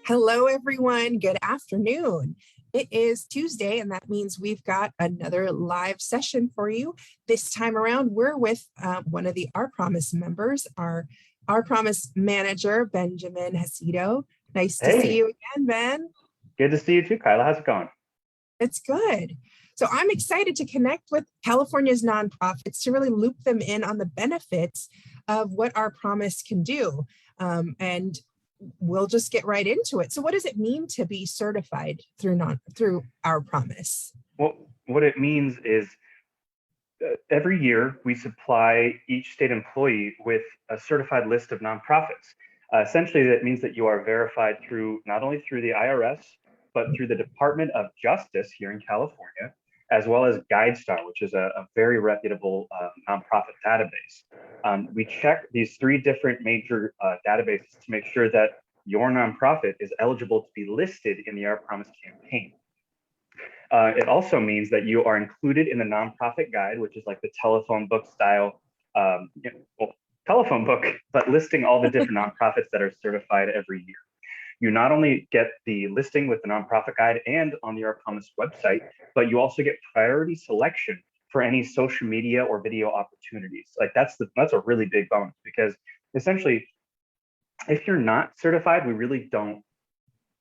Hello, everyone. Good afternoon. It is Tuesday, and that means we've got another live session for you. This time around, we're with one of the Our Promise members, our Promise manager, Benjamin Hasido. Nice to see Hey, you again, Ben. good to see you too, Kyla. How's it going? It's good. So I'm excited to connect with California's nonprofits to really loop them in on the benefits of what Our Promise can do. And we'll just get right into it. So what does it mean to be certified through Our Promise? Well, what it means is every year we supply each state employee with a certified list of nonprofits. Essentially, that means that you are verified through not only through the IRS, but through the Department of Justice here in California, as well as GuideStar, which is a very reputable nonprofit database. We check these three different major databases to make sure that your nonprofit is eligible to be listed in the Our Promise campaign. It also means that you are included in the nonprofit guide, which is like the telephone book style, telephone book, but listing all the different nonprofits that are certified every year. You not only get the listing with the nonprofit guide and on the Our Promise website, but you also get priority selection for any social media or video opportunities. Like that's a really big bonus, because essentially, if you're not certified, we really don't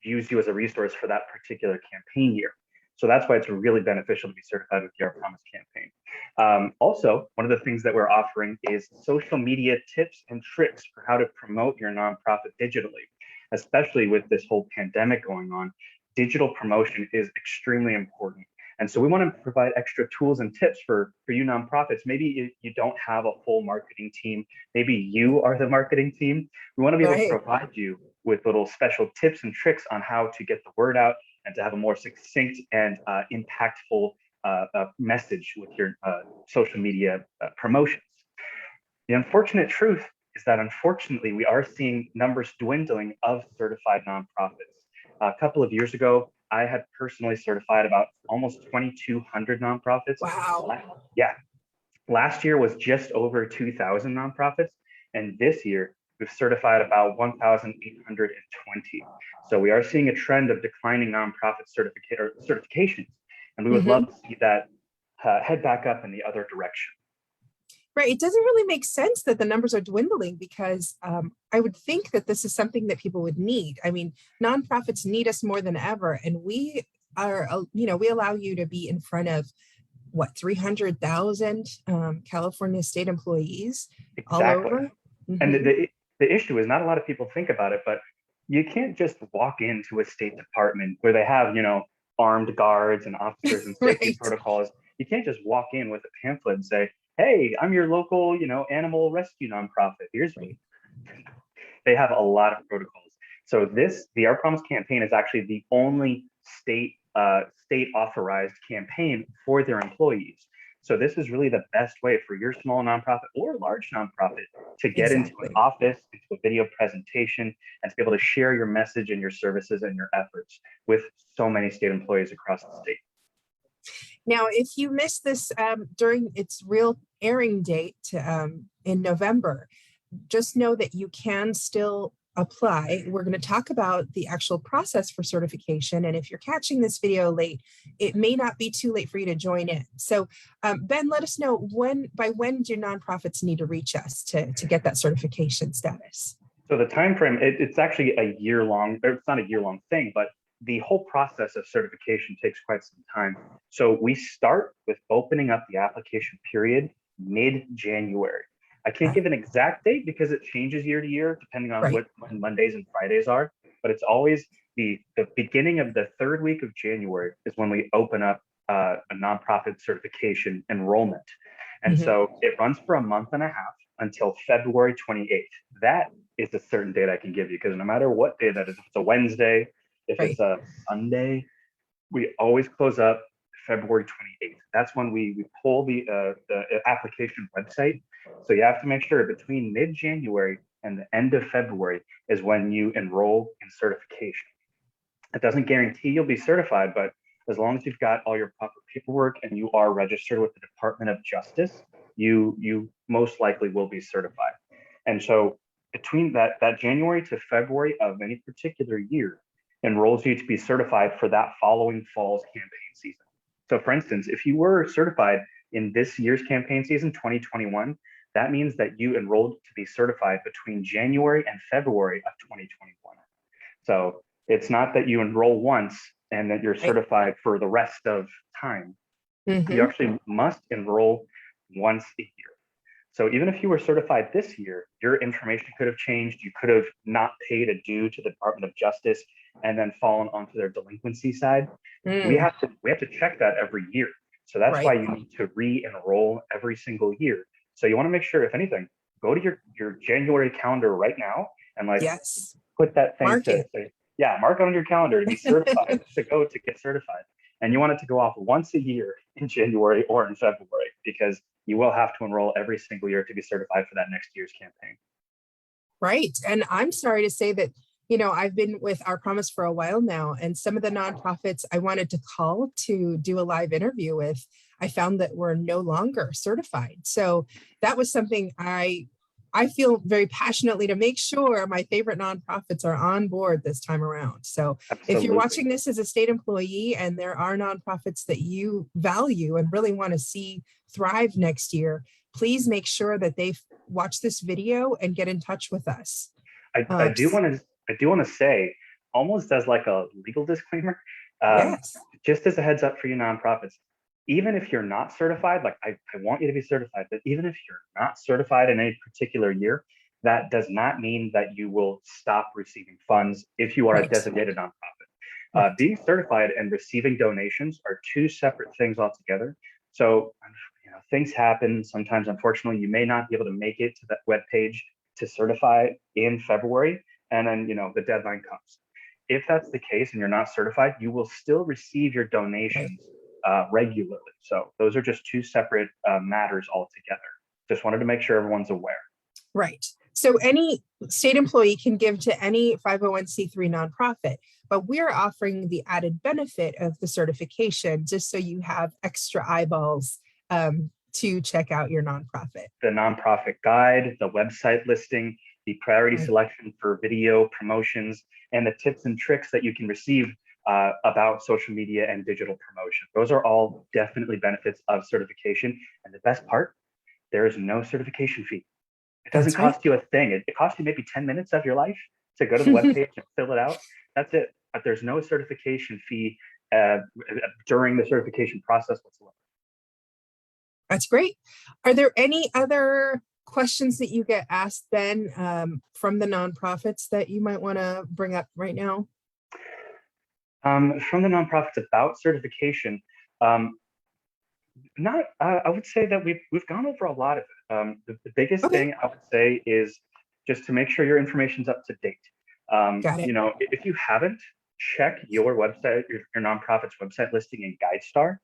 use you as a resource for that particular campaign year. So that's why it's really beneficial to be certified with the Our Promise campaign. Also, one of the things that we're offering is social media tips and tricks for how to promote your nonprofit digitally, especially with this whole pandemic going on. Digital promotion is extremely important. And so we want to provide extra tools and tips for you nonprofits. Maybe you don't have a full marketing team. Maybe you are the marketing team. We want to be able to provide you with little special tips and tricks on how to get the word out and to have a more succinct and impactful message with your social media promotions. The unfortunate truth is that unfortunately we are seeing numbers dwindling of certified nonprofits. A couple of years ago, I had personally certified about almost 2,200 nonprofits. Wow. Yeah. Last year was just over 2,000 nonprofits, and this year we've certified about 1,820. So we are seeing a trend of declining nonprofit certifications, and we would love to see that head back up in the other direction. Right. It doesn't really make sense that the numbers are dwindling, because I would think that this is something that people would need. I mean, nonprofits need us more than ever. And we are, we allow you to be in front of 300,000 California state employees all over. And the issue is not a lot of people think about it, but you can't just walk into a state department where they have, armed guards and officers and safety protocols. You can't just walk in with a pamphlet and say, hey, I'm your local, animal rescue nonprofit. Here's me. They have a lot of protocols. So the Our Promise campaign is actually the only state authorized campaign for their employees. So this is really the best way for your small nonprofit or large nonprofit to get into an office, into a video presentation, and to be able to share your message and your services and your efforts with so many state employees across the state. Now, if you missed this during its real airing date in November, just know that you can still apply. We're going to talk about the actual process for certification. And if you're catching this video late, it may not be too late for you to join in. So Ben, let us know by when do nonprofits need to reach us to get that certification status? So the time frame, it's actually a year-long, it's not a year-long thing, but the whole process of certification takes quite some time. So we start with opening up the application period mid-January. I can't give an exact date because it changes year to year depending on when Mondays and Fridays are, but it's always the beginning of the third week of January is when we open up a nonprofit certification enrollment. And so it runs for a month and a half until February 28th. That is a certain date I can give you, because no matter what day that is, if it's a Wednesday, if it's a Sunday, we always close up February 28th. That's when we pull the application website. So you have to make sure between mid-January and the end of February is when you enroll in certification. It doesn't guarantee you'll be certified, but as long as you've got all your proper paperwork and you are registered with the Department of Justice, you most likely will be certified. And so between that January to February of any particular year, enrolls you to be certified for that following fall's campaign season. So for instance, if you were certified in this year's campaign season, 2021, that means that you enrolled to be certified between January and February of 2021. So it's not that you enroll once and that you're certified for the rest of time. You actually must enroll once a year. So even if you were certified this year, your information could have changed. You could have not paid a due to the Department of Justice and then fallen onto their delinquency side. We have to check that every year. So that's why you need to re-enroll every single year. So you want to make sure, if anything, go to your January calendar right now and put that thing to say, mark it on your calendar to be certified, to get certified. And you want it to go off once a year in January or in February, because you will have to enroll every single year to be certified for that next year's campaign. Right. And I'm sorry to say that, I've been with Our Promise for a while now, and some of the nonprofits I wanted to call to do a live interview with, I found that we're no longer certified. So that was something I feel very passionately to make sure my favorite nonprofits are on board this time around. So if you're watching this as a state employee and there are nonprofits that you value and really want to see thrive next year, please make sure that they watch this video and get in touch with us. I do want to say, almost as like a legal disclaimer, just as a heads up for you nonprofits, even if you're not certified, like I want you to be certified, but even if you're not certified in any particular year, that does not mean that you will stop receiving funds if you are a designated nonprofit. Being certified and receiving donations are two separate things altogether. So things happen. Sometimes, unfortunately, you may not be able to make it to that webpage to certify in February, and then the deadline comes. If that's the case and you're not certified, you will still receive your donations regularly. So those are just two separate matters altogether. Just wanted to make sure everyone's aware. Right. So any state employee can give to any 501c3 nonprofit, but we're offering the added benefit of the certification just so you have extra eyeballs to check out your nonprofit. The nonprofit guide, the website listing, the priority selection for video promotions, and the tips and tricks that you can receive about social media and digital promotion. Those are all definitely benefits of certification. And the best part, there is no certification fee. It doesn't cost you a thing. It costs you maybe 10 minutes of your life to go to the webpage and fill it out. That's it. But there's no certification fee during the certification process whatsoever. That's great. Are there any other questions that you get asked, Ben, from the nonprofits that you might want to bring up right now? From the nonprofits about certification, I would say that we've gone over a lot of it. The biggest thing I would say is just to make sure your information's up to date. Got it. If you haven't, check your website, your nonprofit's website listing in GuideStar.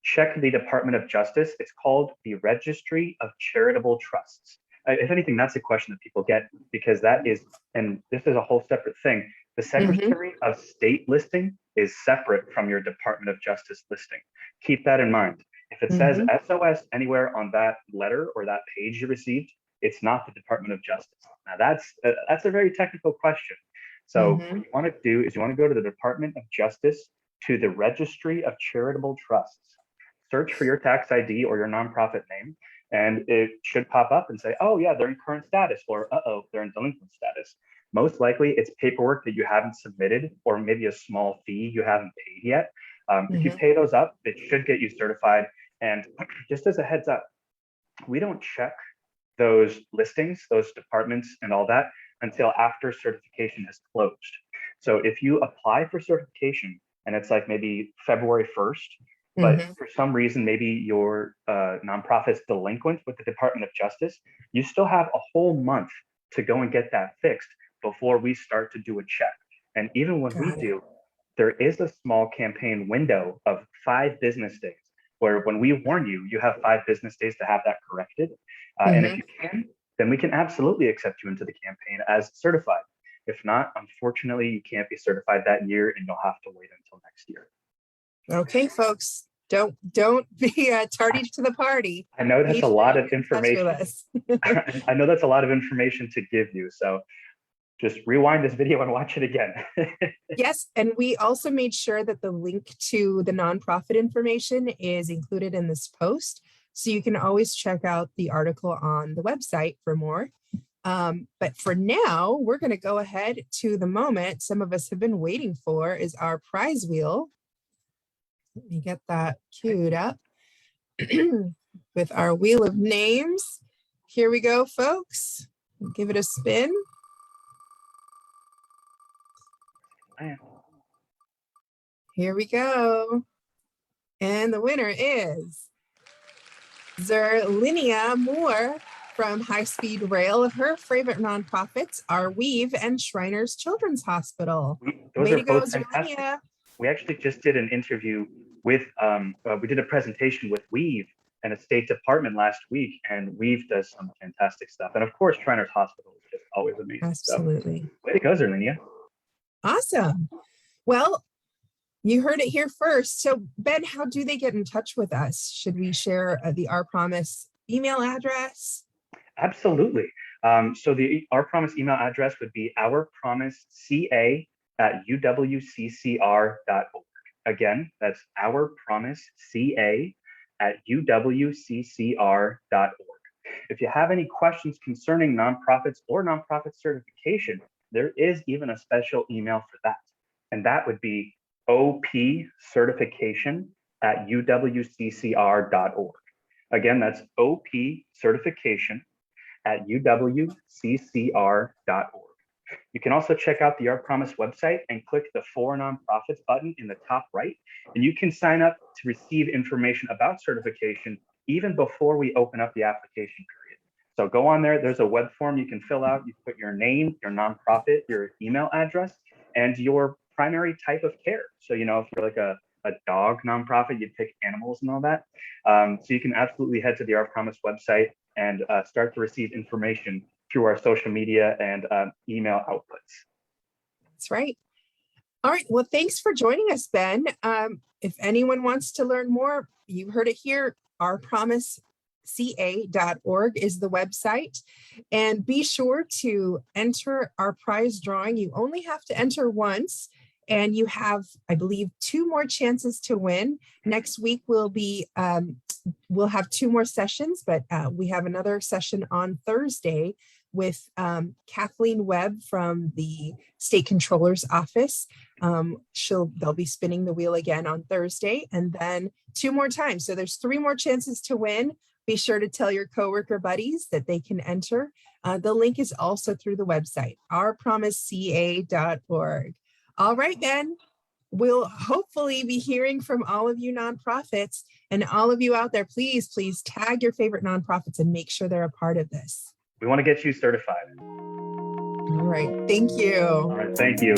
Check the Department of Justice. It's called the Registry of Charitable Trusts. If anything, that's a question that people get, because that is, and this is a whole separate thing. The Secretary of State listing is separate from your Department of Justice listing. Keep that in mind. If it says SOS anywhere on that letter or that page you received, it's not the Department of Justice. Now that's a very technical question. So what you want to do is you want to go to the Department of Justice, to the Registry of Charitable Trusts. Search for your tax ID or your nonprofit name, and it should pop up and say, oh yeah, they're in current status, or uh-oh, they're in delinquent status. Most likely it's paperwork that you haven't submitted, or maybe a small fee you haven't paid yet. If you pay those up, it should get you certified. And just as a heads up, we don't check those listings, those departments and all that until after certification has closed. So if you apply for certification and it's like maybe February 1st, but for some reason, maybe your nonprofit's delinquent with the Department of Justice, you still have a whole month to go and get that fixed before we start to do a check. And even when we do, there is a small campaign window of 5 business days, where when we warn you, you have 5 business days to have that corrected. And if you can, then we can absolutely accept you into the campaign as certified. If not, unfortunately, you can't be certified that year, and you'll have to wait until next year. Okay, folks, don't be tardy to the party. I know that's a lot of information. I know that's a lot of information to give you. So just rewind this video and watch it again. Yes, and we also made sure that the link to the nonprofit information is included in this post. So you can always check out the article on the website for more. But for now, we're going to go ahead to the moment some of us have been waiting for, is our prize wheel. Let me get that queued up with our wheel of names. Here we go, folks. Give it a spin. Here we go. And the winner is Zerlinia Moore from High Speed Rail. Her favorite nonprofits are Weave and Shriners Children's Hospital. Those Way are to go, both fantastic. Zerlinia. We actually just did an interview with, we did a presentation with Weave and a State Department last week, and Weave does some fantastic stuff. And of course, Shriners Hospital is just always amazing. Absolutely. So, way to go, Zerlinia. Awesome. Well, you heard it here first. So Ben, how do they get in touch with us? Should we share the Our Promise email address? Absolutely. So the Our Promise email address would be ourpromiseca@uwccr.org. Again, that's ourpromiseca@uwccr.org. If you have any questions concerning nonprofits or nonprofit certification, there is even a special email for that. And that would be opcertification@uwccr.org. Again, that's opcertification@uwccr.org. You can also check out the Our Promise website and click the For Nonprofits button in the top right, and you can sign up to receive information about certification even before we open up the application period. So go on there, there's a web form you can fill out. You put your name, your nonprofit, your email address, and your primary type of care. So, if you're like a dog nonprofit, you'd pick animals and all that. So you can absolutely head to the Our Promise website and start to receive information through our social media and email outputs. That's right. All right. Well, thanks for joining us, Ben. If anyone wants to learn more, you heard it here. ourpromiseca.org is the website. And be sure to enter our prize drawing. You only have to enter once. And you have, I believe, 2 more chances to win. Next week we'll have 2 more sessions, but we have another session on Thursday with Kathleen Webb from the State Controller's Office. They'll be spinning the wheel again on Thursday, and then 2 more times. So there's 3 more chances to win. Be sure to tell your coworker buddies that they can enter. The link is also through the website, ourpromiseca.org. All right, Ben, we'll hopefully be hearing from all of you nonprofits, and all of you out there, please tag your favorite nonprofits and make sure they're a part of this. We want to get you certified. All right. Thank you. All right. Thank you.